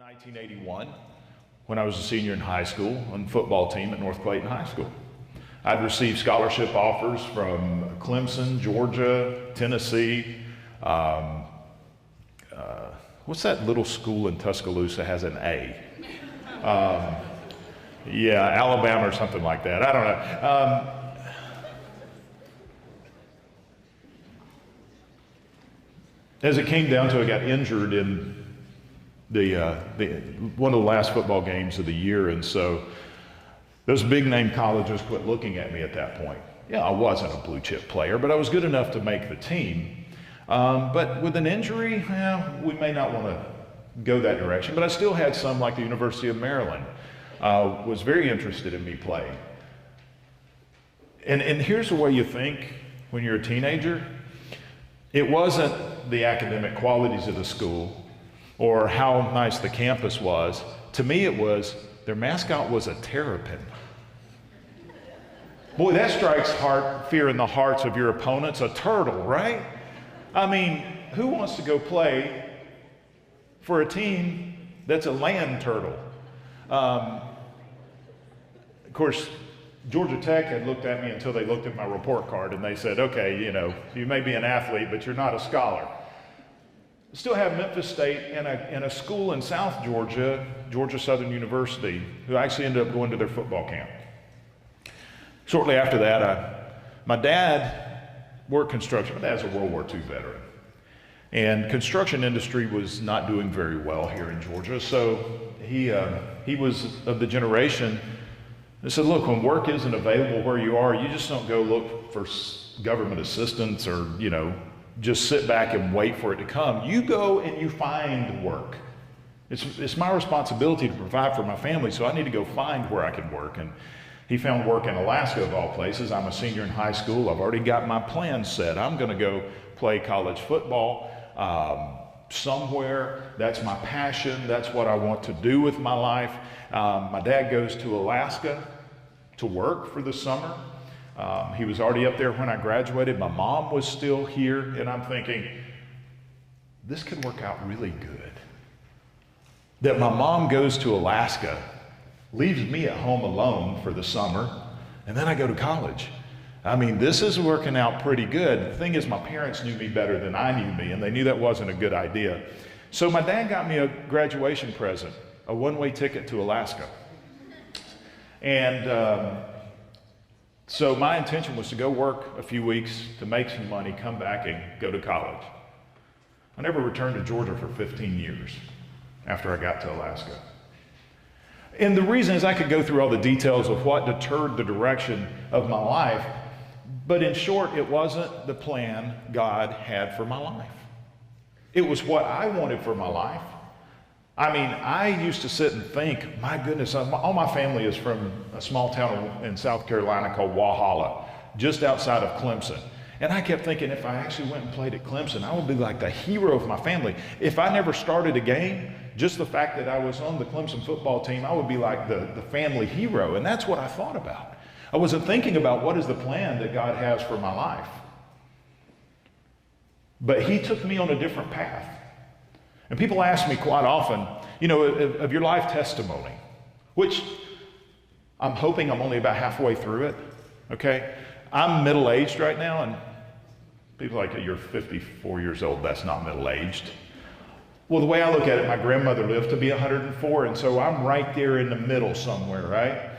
1981, when I was a senior in high school on the football team at North Clayton High School. I'd received scholarship offers from Clemson, Georgia, Tennessee. What's that little school in Tuscaloosa has an A? Yeah, Alabama or something like that. I don't know. As it came down to it, I got injured in one of the last football games of the year, and so those big name colleges quit looking at me at that point. Yeah, I wasn't a blue chip player, but I was good enough to make the team. But with an injury, we may not want to go that direction, but I still had some, like the University of Maryland, was very interested in me playing. And here's the way you think when you're a teenager. It wasn't the academic qualities of the school or how nice the campus was. To me, it was their mascot was a terrapin. Boy, that strikes fear in the hearts of your opponents. A turtle, right? I mean, who wants to go play for a team that's a land turtle? Of course, Georgia Tech had looked at me until they looked at my report card and they said, okay, you may be an athlete, but you're not a scholar. Still have Memphis State and a school in South Georgia, Georgia Southern University, who actually ended up going to their football camp. Shortly after that, my dad worked construction. My dad's a World War II veteran. And construction industry was not doing very well here in Georgia. So he was of the generation that said, look, when work isn't available where you are, you just don't go look for government assistance or, just sit back and wait for it to come. You go and you find work. It's my responsibility to provide for my family, so I need to go find where I can work. And he found work in Alaska, of all places. I'm a senior in high school. I've already got my plans set. I'm going to go play college football somewhere. That's my passion. That's what I want to do with my life. My dad goes to Alaska to work for the summer. He was already up there when I graduated. My mom was still here, and I'm thinking, this could work out really good. That my mom goes to Alaska, leaves me at home alone for the summer, and then I go to college. I mean, this is working out pretty good. The thing is, my parents knew me better than I knew me, and they knew that wasn't a good idea. So my dad got me a graduation present, a one-way ticket to Alaska. And so my intention was to go work a few weeks to make some money, come back and go to college. I never returned to Georgia for 15 years after I got to Alaska. And the reason is I could go through all the details of what deterred the direction of my life, but in short, it wasn't the plan God had for my life. It was what I wanted for my life. I mean, I used to sit and think, my goodness, all my family is from a small town in South Carolina called Walhalla, just outside of Clemson. And I kept thinking, if I actually went and played at Clemson, I would be like the hero of my family. If I never started a game, just the fact that I was on the Clemson football team, I would be like the family hero. And that's what I thought about. I wasn't thinking about what is the plan that God has for my life. But He took me on a different path. And people ask me quite often, of your life testimony, which I'm hoping I'm only about halfway through it, okay? I'm middle-aged right now, and people are like, you're 54 years old, that's not middle-aged. Well, the way I look at it, my grandmother lived to be 104, and so I'm right there in the middle somewhere, right?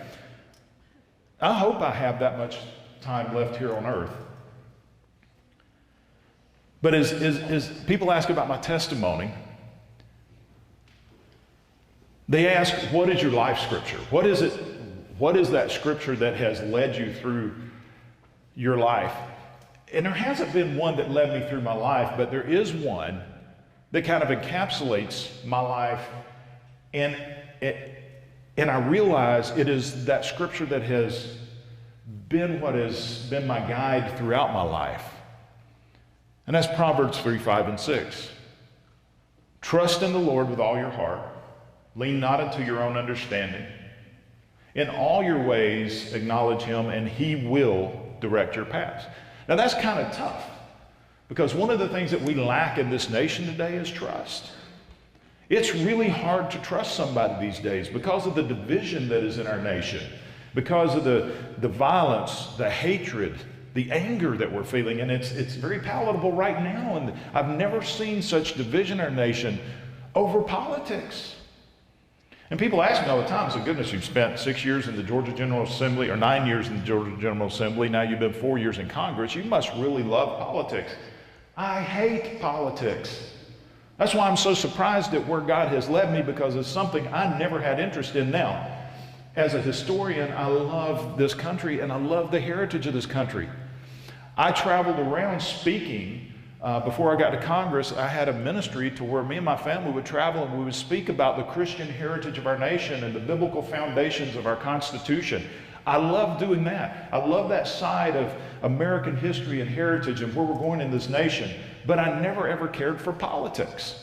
I hope I have that much time left here on earth. But as people ask about my testimony, they ask, what is your life scripture? What is it? What is that scripture that has led you through your life? And there hasn't been one that led me through my life, but there is one that kind of encapsulates my life. And I realize it is that scripture that has been what has been my guide throughout my life. And that's Proverbs 3, 5, and 6. Trust in the Lord with all your heart. Lean not into your own understanding. In all your ways, acknowledge Him, and He will direct your paths. Now, that's kind of tough, because one of the things that we lack in this nation today is trust. It's really hard to trust somebody these days because of the division that is in our nation, because of the violence, the hatred, the anger that we're feeling. And it's very palatable right now. And I've never seen such division in our nation over politics. And people ask me all the time, so goodness, you've spent 6 years in the Georgia General Assembly, or 9 years in the Georgia General Assembly, now you've been 4 years in Congress, you must really love politics. I hate politics. That's why I'm so surprised at where God has led me, because it's something I never had interest in. Now, as a historian, I love this country and I love the heritage of this country. I traveled around speaking. Before I got to Congress, I had a ministry to where me and my family would travel and we would speak about the Christian heritage of our nation and the biblical foundations of our Constitution. I love doing that. I love that side of American history and heritage and where we're going in this nation. But I never ever cared for politics.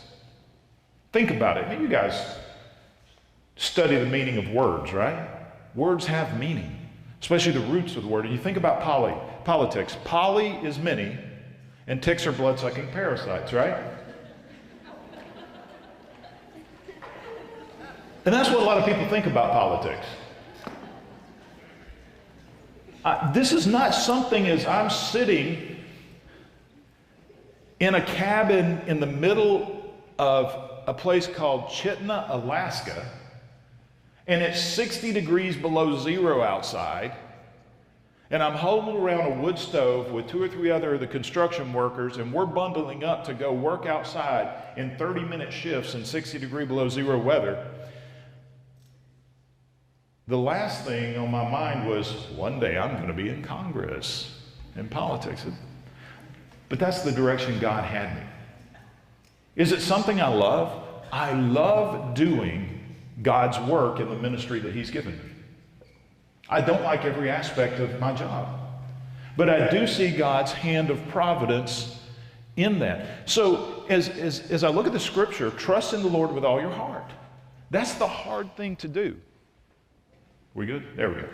Think about it. You guys study the meaning of words, right? Words have meaning, especially the roots of the word. You think about politics. Poly is many, and ticks are blood-sucking parasites, right? And that's what a lot of people think about politics. This is not something as I'm sitting in a cabin in the middle of a place called Chitina, Alaska, and it's 60 degrees below zero outside, and I'm huddled around a wood stove with 2 or 3 other of the construction workers, and we're bundling up to go work outside in 30-minute shifts in 60 degree below zero weather. The last thing on my mind was, one day I'm going to be in Congress, in politics. But that's the direction God had me. Is it something I love? I love doing God's work in the ministry that He's given me. I don't like every aspect of my job, but I do see God's hand of providence in that. So as I look at the scripture, trust in the Lord with all your heart. That's the hard thing to do. We good? There we go.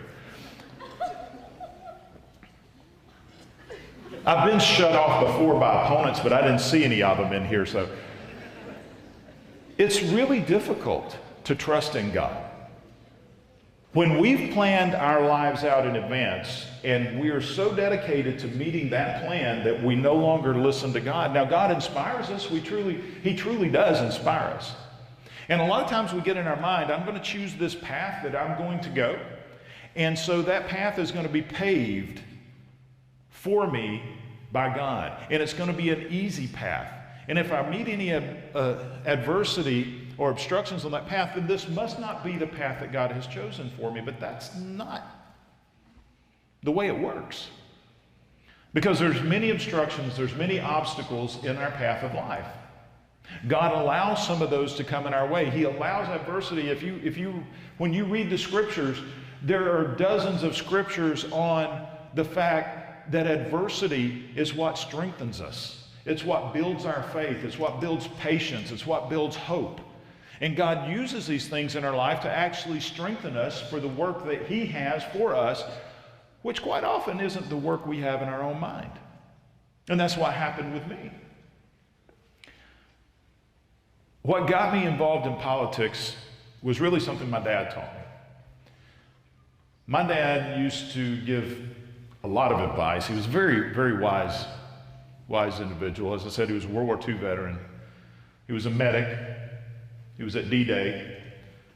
I've been shut off before by opponents, but I didn't see any of them in here, so it's really difficult to trust in God. When we've planned our lives out in advance and we are so dedicated to meeting that plan that we no longer listen to God. Now, God inspires us. He truly does inspire us. And a lot of times we get in our mind, I'm going to choose this path that I'm going to go. And so that path is going to be paved for me by God. And it's going to be an easy path. And if I meet any adversity or obstructions on that path, then this must not be the path that God has chosen for me. But that's not the way it works. Because there's many obstructions, there's many obstacles in our path of life. God allows some of those to come in our way. He allows adversity. When you read the scriptures, there are dozens of scriptures on the fact that adversity is what strengthens us. It's what builds our faith. It's what builds patience. It's what builds hope. And God uses these things in our life to actually strengthen us for the work that He has for us, which quite often isn't the work we have in our own mind. And that's what happened with me. What got me involved in politics was really something my dad taught me. My dad used to give a lot of advice. He was a very, very wise individual. As I said, he was a World War II veteran. He was a medic. He was at D-Day,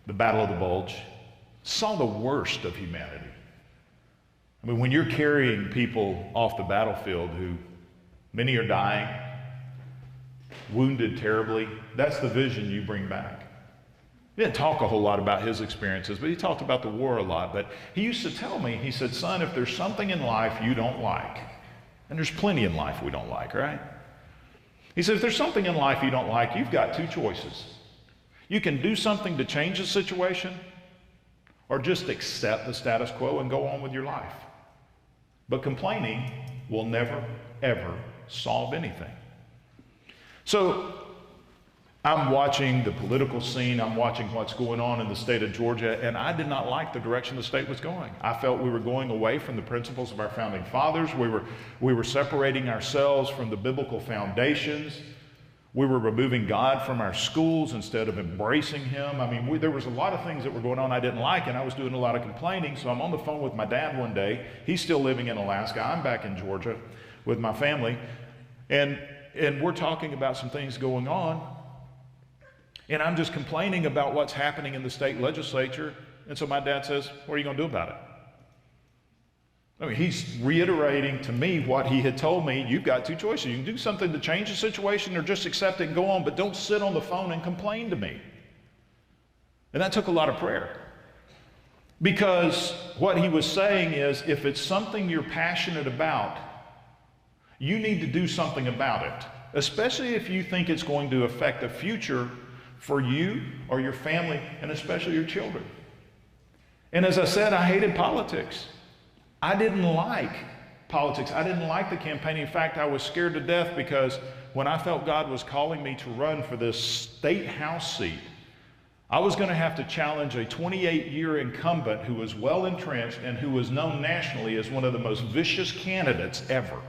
the Battle of the Bulge. Saw the worst of humanity. I mean, when you're carrying people off the battlefield who many are dying, wounded terribly, that's the vision you bring back. He didn't talk a whole lot about his experiences, but he talked about the war a lot. But he used to tell me, he said, son, if there's something in life you don't like, and there's plenty in life we don't like, right? He said, if there's something in life you don't like, you've got 2 choices. You can do something to change the situation, or just accept the status quo and go on with your life. But complaining will never, ever solve anything. So I'm watching the political scene, I'm watching what's going on in the state of Georgia, and I did not like the direction the state was going. I felt we were going away from the principles of our founding fathers. We were separating ourselves from the biblical foundations. We were removing God from our schools instead of embracing Him. I mean, there was a lot of things that were going on I didn't like, and I was doing a lot of complaining. So I'm on the phone with my dad one day. He's still living in Alaska. I'm back in Georgia with my family. And we're talking about some things going on. And I'm just complaining about what's happening in the state legislature. And so my dad says, what are you going to do about it? I mean, he's reiterating to me what he had told me. You've got two choices. You can do something to change the situation or just accept it and go on, but don't sit on the phone and complain to me. And that took a lot of prayer. Because what he was saying is, if it's something you're passionate about, you need to do something about it, especially if you think it's going to affect the future for you or your family, and especially your children. And as I said, I hated politics. I didn't like politics. I didn't like the campaigning. In fact, I was scared to death because when I felt God was calling me to run for this state house seat, I was going to have to challenge a 28-year incumbent who was well entrenched and who was known nationally as one of the most vicious candidates ever.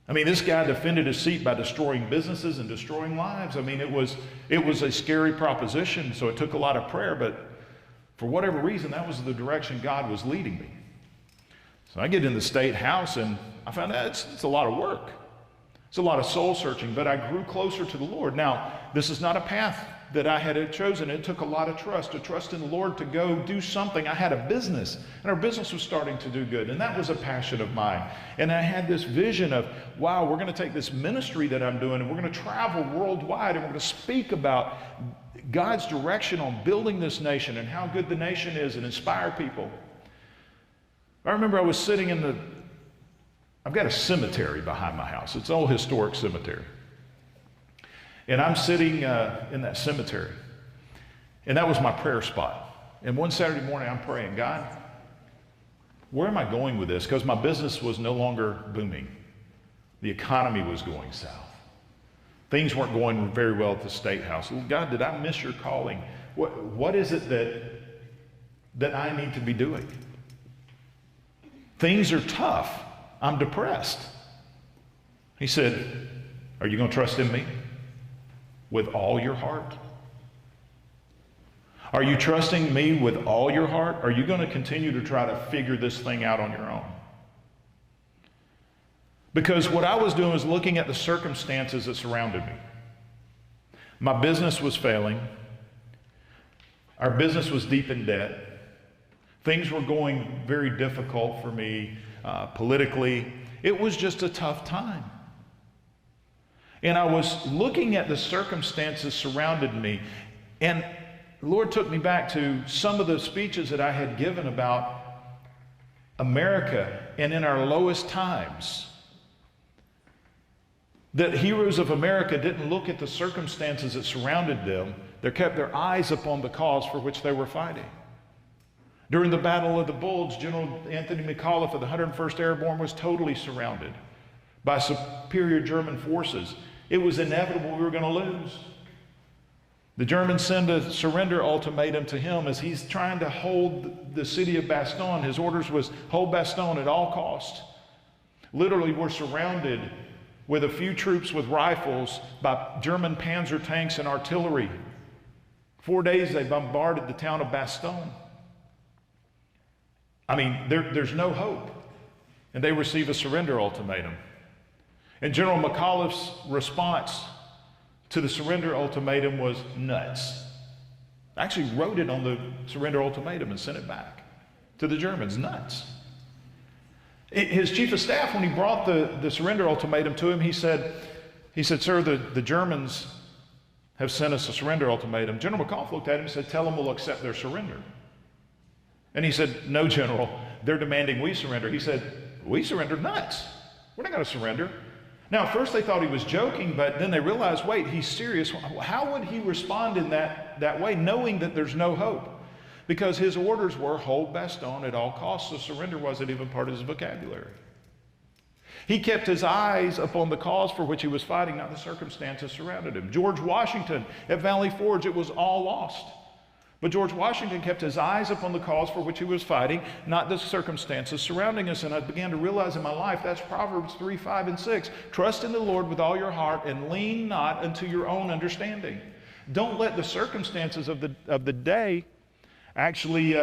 I mean, this guy defended his seat by destroying businesses and destroying lives. I mean, it was a scary proposition, so it took a lot of prayer, but for whatever reason, that was the direction God was leading me. So I get in the state house, and I found out it's a lot of work. It's a lot of soul searching, but I grew closer to the Lord. Now, this is not a path that I had chosen. It took a lot of trust, to trust in the Lord to go do something. I had a business, and our business was starting to do good, and that was a passion of mine. And I had this vision of, wow, we're going to take this ministry that I'm doing, and we're going to travel worldwide, and we're going to speak about God's direction on building this nation and how good the nation is and inspire people. I remember I was sitting I've got a cemetery behind my house. It's an old historic cemetery. And I'm sitting in that cemetery. And that was my prayer spot. And one Saturday morning I'm praying, God, where am I going with this? Because my business was no longer booming. The economy was going south. Things weren't going very well at the State House. God, did I miss your calling? What is it that I need to be doing? Things are tough. I'm depressed. He said, are you going to trust in me with all your heart? Are you trusting me with all your heart? Are you going to continue to try to figure this thing out on your own? Because what I was doing was looking at the circumstances that surrounded me. My business was failing. Our business was deep in debt. Things were going very difficult for me politically. It was just a tough time. And I was looking at the circumstances surrounding me, and the Lord took me back to some of the speeches that I had given about America and in our lowest times. That heroes of America didn't look at the circumstances that surrounded them. They kept their eyes upon the cause for which they were fighting. During the Battle of the Bulge, General Anthony McAuliffe of the 101st Airborne was totally surrounded by superior German forces. It was inevitable we were going to lose. The Germans send a surrender ultimatum to him as he's trying to hold the city of Bastogne. His orders was hold Bastogne at all costs. Literally, we're surrounded with a few troops with rifles by German panzer tanks and artillery. 4 days they bombarded the town of Bastogne. I mean, there's no hope. And they receive a surrender ultimatum. And General McAuliffe's response to the surrender ultimatum was nuts. I actually wrote it on the surrender ultimatum and sent it back to the Germans, nuts. His chief of staff, when he brought the surrender ultimatum to him, he said, sir, the Germans have sent us a surrender ultimatum. General McAuliffe looked at him and said, tell them we'll accept their surrender. And he said, no, General, they're demanding we surrender. He said, we surrender? Nuts. We're not going to surrender. Now, at first they thought he was joking, but then they realized, wait, he's serious. How would he respond in that way, knowing that there's no hope? Because his orders were hold Bastogne at all costs, so surrender wasn't even part of his vocabulary. He kept his eyes upon the cause for which he was fighting, not the circumstances surrounding him. George Washington at Valley Forge, it was all lost. But George Washington kept his eyes upon the cause for which he was fighting, not the circumstances surrounding us. And I began to realize in my life, that's Proverbs 3, 5, and 6. Trust in the Lord with all your heart and lean not unto your own understanding. Don't let the circumstances of the day actually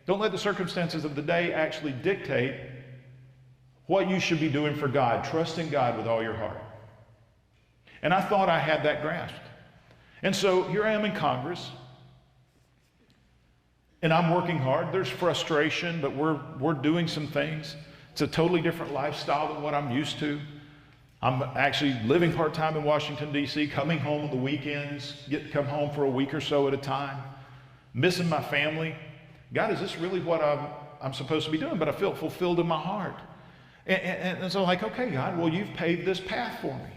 don't let the circumstances of the day actually dictate what you should be doing for God. Trust in God with all your heart. And I thought I had that grasped. And so here I am in Congress, and I'm working hard. There's frustration, but we're doing some things. It's a totally different lifestyle than what I'm used to. I'm actually living part-time in Washington, D.C., coming home on the weekends, get to come home for a week or so at a time, missing my family. God, is this really what I'm supposed to be doing? But I feel fulfilled in my heart. And so I'm like, okay, God, well, you've paved this path for me.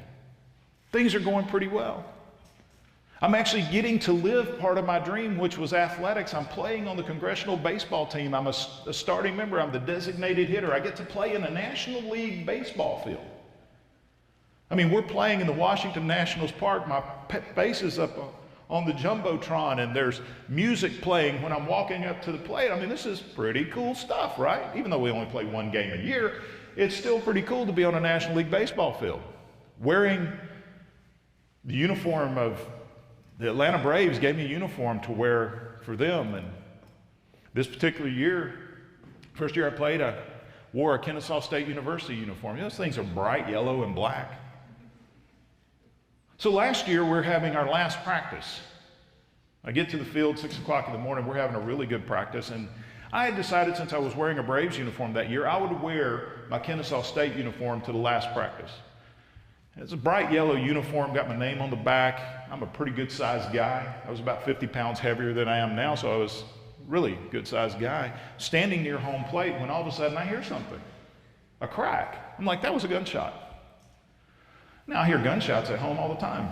Things are going pretty well. I'm actually getting to live part of my dream, which was athletics. I'm playing on the congressional baseball team. I'm a starting member. I'm the designated hitter. I get to play in a National League baseball field. I mean, we're playing in the Washington Nationals Park. My face is up on the Jumbotron, and there's music playing when I'm walking up to the plate. I mean, this is pretty cool stuff, right? Even though we only play one game a year, it's still pretty cool to be on a National League baseball field. Wearing the uniform of the Atlanta Braves gave me a uniform to wear for them. And this particular year, first year I played, I wore a Kennesaw State University uniform. Those things are bright yellow and black. So last year, we're having our last practice. I get to the field 6 o'clock in the morning. We're having a really good practice. And I had decided, since I was wearing a Braves uniform that year, I would wear my Kennesaw State uniform to the last practice. It's a bright yellow uniform, got my name on the back. I'm a pretty good sized guy. I was about 50 pounds heavier than I am now, so I was really a good sized guy. Standing near home plate when all of a sudden I hear something, a crack. I'm like, that was a gunshot. Now I hear gunshots at home all the time.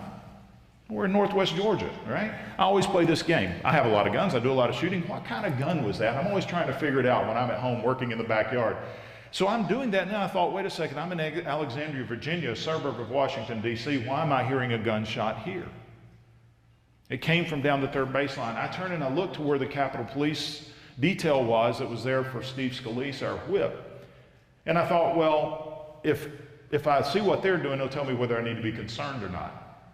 We're in Northwest Georgia, right? I always play this game. I have a lot of guns, I do a lot of shooting. What kind of gun was that? I'm always trying to figure it out when I'm at home working in the backyard. So I'm doing that now. I thought, wait a second, I'm in Alexandria, Virginia, a suburb of Washington, D.C. Why am I hearing a gunshot here? It came from down the third baseline. I turned and I looked to where the Capitol Police detail was that was there for Steve Scalise, our whip. And I thought, well, if I see what they're doing, they'll tell me whether I need to be concerned or not.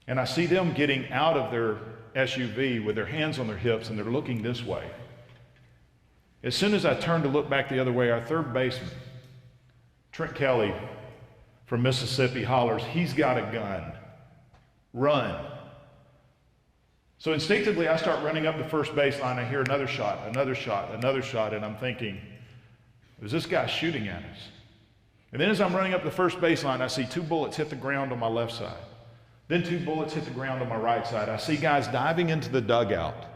And I see them getting out of their SUV with their hands on their hips, and they're looking this way. As soon as I turned to look back the other way, our third baseman, Trent Kelly from Mississippi, hollers, "He's got a gun. Run." So instinctively, I start running up the first baseline. I hear another shot, another shot, another shot, and I'm thinking, is this guy shooting at us? And then as I'm running up the first baseline, I see 2 bullets hit the ground on my left side. Then 2 bullets hit the ground on my right side. I see guys diving into the dugout.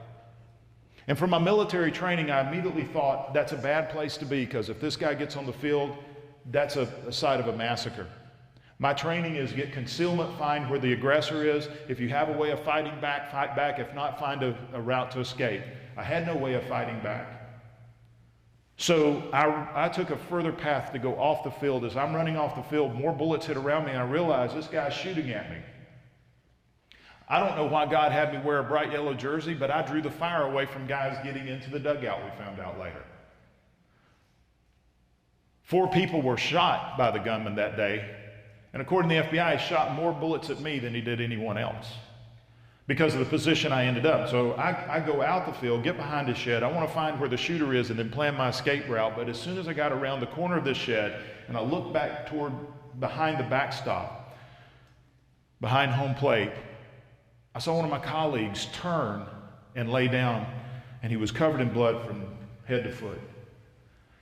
And from my military training, I immediately thought that's a bad place to be, because if this guy gets on the field, that's a site of a massacre. My training is get concealment, find where the aggressor is. If you have a way of fighting back, fight back. If not, find a route to escape. I had no way of fighting back. So I took a further path to go off the field. As I'm running off the field, more bullets hit around me, and I realized this guy's shooting at me. I don't know why God had me wear a bright yellow jersey, but I drew the fire away from guys getting into the dugout, we found out later. 4 people were shot by the gunman that day, and according to the FBI, he shot more bullets at me than he did anyone else because of the position I ended up. So I go out the field, get behind a shed. I want to find where the shooter is and then plan my escape route. But as soon as I got around the corner of this shed and I looked back toward behind the backstop, behind home plate, I saw one of my colleagues turn and lay down, and he was covered in blood from head to foot.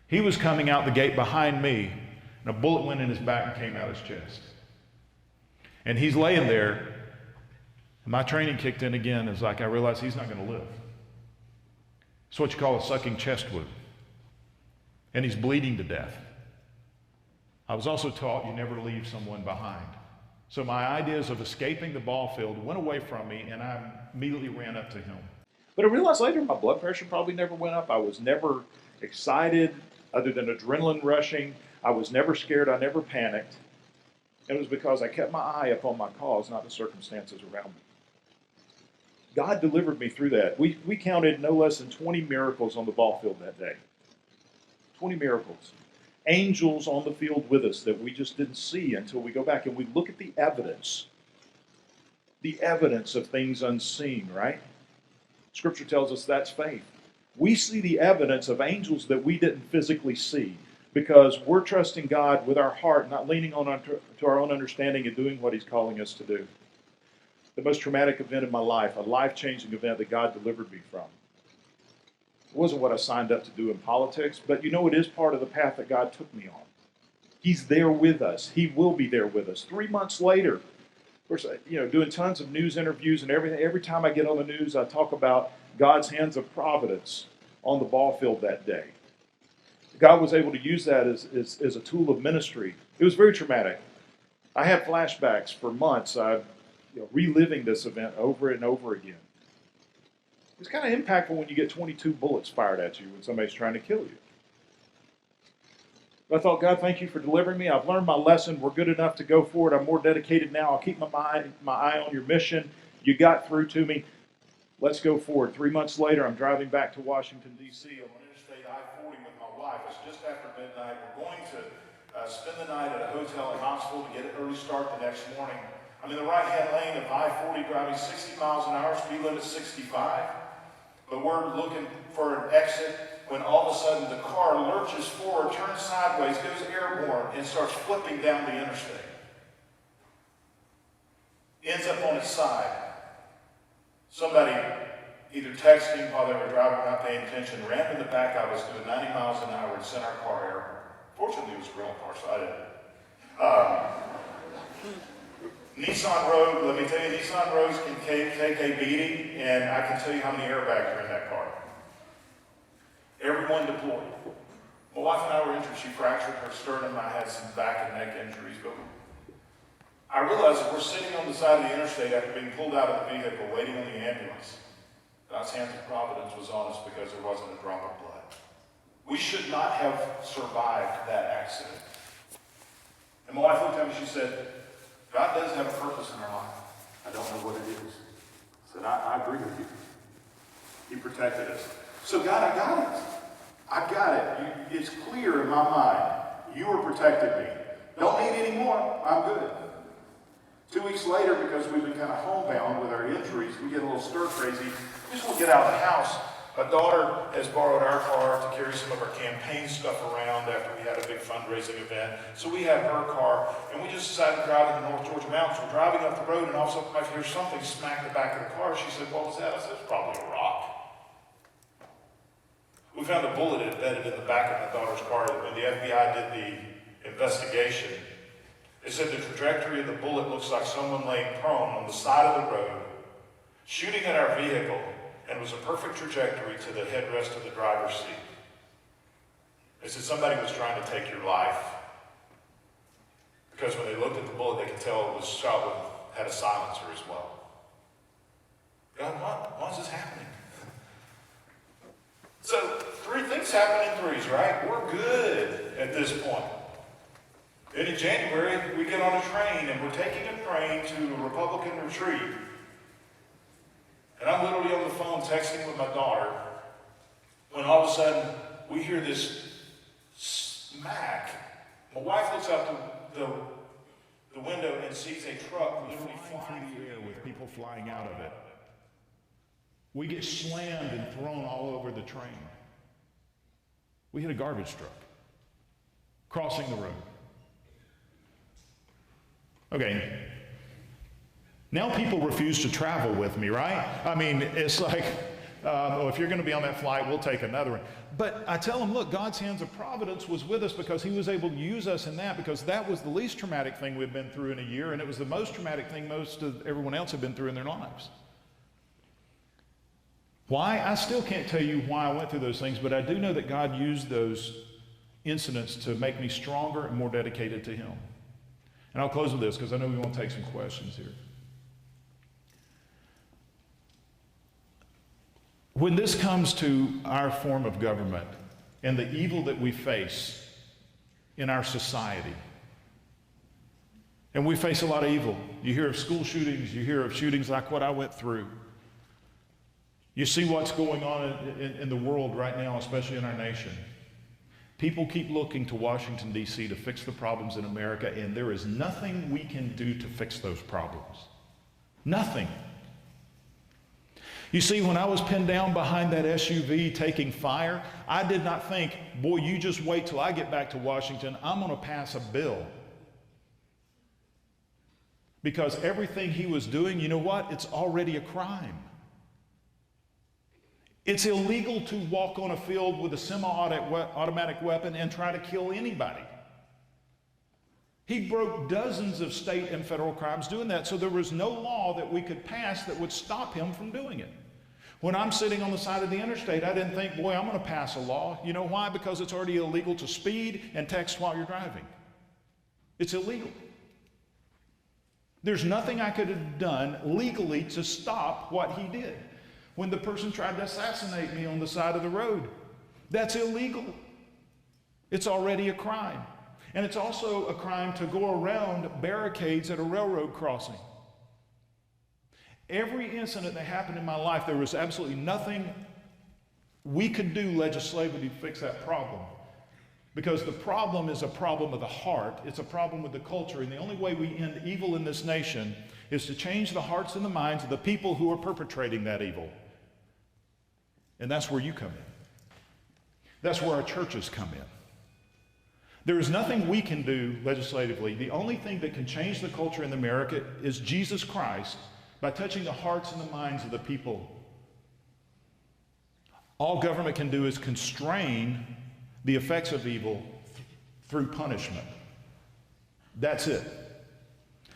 He was coming out the gate behind me, and a bullet went in his back and came out his chest. And he's laying there, and my training kicked in again. It's like I realized he's not going to live. It's what you call a sucking chest wound. And he's bleeding to death. I was also taught you never leave someone behind. So my ideas of escaping the ball field went away from me, and I immediately ran up to him. But I realized later my blood pressure probably never went up. I was never excited other than adrenaline rushing. I was never scared. I never panicked. It was because I kept my eye up on my cause, not the circumstances around me. God delivered me through that. We counted no less than 20 miracles on the ball field that day. 20 miracles. Angels on the field with us that we just didn't see until we go back and we look at the evidence of things unseen, right? Scripture tells us that's faith. We see the evidence of angels that we didn't physically see because we're trusting God with our heart, not leaning on to our own understanding and doing what He's calling us to do. The most traumatic event in my life, a life-changing event that God delivered me from. It wasn't what I signed up to do in politics, but you know, it is part of the path that God took me on. He's there with us. He will be there with us. 3 months later, of course, doing tons of news interviews and everything. Every time I get on the news, I talk about God's hands of providence on the ball field that day. God was able to use that as a tool of ministry. It was very traumatic. I had flashbacks for months. Reliving this event over and over again. It's kind of impactful when you get 22 bullets fired at you when somebody's trying to kill you. But I thought, God, thank you for delivering me. I've learned my lesson. We're good enough to go forward. I'm more dedicated now. I'll keep my eye on your mission. You got through to me. Let's go forward. 3 months later, I'm driving back to Washington, D.C. on Interstate I-40 with my wife. It's just after midnight. We're going to spend the night at a hotel in Knoxville to get an early start the next morning. I'm in the right-hand lane of I-40 driving 60 miles an hour, speed limit 65. But we're looking for an exit when all of a sudden the car lurches forward, turns sideways, goes airborne, and starts flipping down the interstate. Ends up on its side. Somebody either texting while they were driving, not paying attention, ran in the back. I was doing 90 miles an hour and sent our car airborne. Fortunately, it was a rental car, so I didn't. Nissan Road, let me tell you, Nissan roads can take a beating, and I can tell you how many airbags are in that car. Everyone deployed. My wife and I were injured. She fractured her sternum. I had some back and neck injuries, but I realized that we're sitting on the side of the interstate after being pulled out of the vehicle, waiting on the ambulance. God's hand of providence was on us because there wasn't a drop of blood. We should not have survived that accident. And my wife looked at me, she said, God does have a purpose in our life. I don't know what it is. I said, I agree with you. He protected us. So God, I got it. I got it. It's clear in my mind. You were protected me. Don't need any more. I'm good. 2 weeks later, because we've been kind of homebound with our injuries, we get a little stir crazy. We just want to get out of the house. My daughter has borrowed our car to carry some of our campaign stuff around after we had a big fundraising event. So we have her car, and we just decided to drive in the North Georgia mountains. We're driving up the road, and all of a sudden I hear something smack the back of the car. She said, "What was that?" I said, "It's probably a rock." We found a bullet embedded in the back of my daughter's car. When the FBI did the investigation, they said the trajectory of the bullet looks like someone laying prone on the side of the road, shooting at our vehicle, and was a perfect trajectory to the headrest of the driver's seat. They said somebody was trying to take your life. Because when they looked at the bullet, they could tell it was shot with, had a silencer as well. God, why is this happening? So, 3 things happen in threes, right? We're good at this point. Then in January, we get on a train, and we're taking a train to a Republican retreat. And I'm literally on the phone texting with my daughter, when all of a sudden, we hear this smack. My wife looks out the window and sees a truck literally flying through the air with people flying out of it. We get slammed and thrown all over the train. We hit a garbage truck crossing the road. Okay, now people refuse to travel with me, right? I mean, it's like, if you're going to be on that flight, we'll take another one. But I tell them, look, God's hands of providence was with us because he was able to use us in that, because that was the least traumatic thing we've been through in a year, and it was the most traumatic thing most of everyone else had been through in their lives. Why? I still can't tell you why I went through those things, but I do know that God used those incidents to make me stronger and more dedicated to him. And I'll close with this because I know we want to take some questions here. When this comes to our form of government and the evil that we face in our society, and we face a lot of evil. You hear of school shootings, you hear of shootings like what I went through. You see what's going on in the world right now, especially in our nation. People keep looking to Washington, D.C. to fix the problems in America, and there is nothing we can do to fix those problems. Nothing. You see, when I was pinned down behind that SUV taking fire, I did not think, boy, you just wait till I get back to Washington, I'm going to pass a bill. Because everything he was doing, you know what? It's already a crime. It's illegal to walk on a field with a semi-automatic weapon and try to kill anybody. He broke dozens of state and federal crimes doing that, so there was no law that we could pass that would stop him from doing it. When I'm sitting on the side of the interstate, I didn't think, boy, I'm going to pass a law. You know why? Because it's already illegal to speed and text while you're driving. It's illegal. There's nothing I could have done legally to stop what he did. When the person tried to assassinate me on the side of the road, that's illegal. It's already a crime. And it's also a crime to go around barricades at a railroad crossing. Every incident that happened in my life, there was absolutely nothing we could do legislatively to fix that problem. Because the problem is a problem of the heart. It's a problem with the culture. And the only way we end evil in this nation is to change the hearts and the minds of the people who are perpetrating that evil. And that's where you come in. That's where our churches come in. There is nothing we can do legislatively. The only thing that can change the culture in America is Jesus Christ by touching the hearts and the minds of the people. All government can do is constrain the effects of evil through punishment. That's it.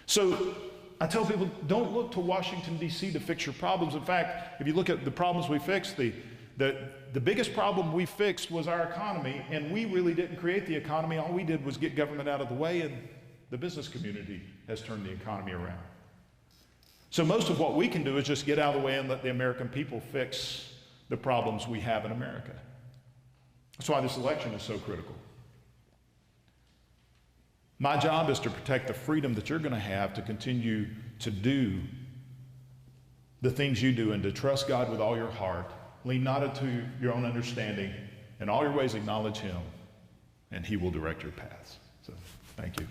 So I tell people, don't look to Washington, D.C. to fix your problems. In fact, if you look at the problems we fixed, the biggest problem we fixed was our economy, and we really didn't create the economy. All we did was get government out of the way, and the business community has turned the economy around. So most of what we can do is just get out of the way and let the American people fix the problems we have in America. That's why this election is so critical. My job is to protect the freedom that you're going to have to continue to do the things you do and to trust God with all your heart. Lean not into your own understanding. In all your ways acknowledge Him, and He will direct your paths. So, thank you.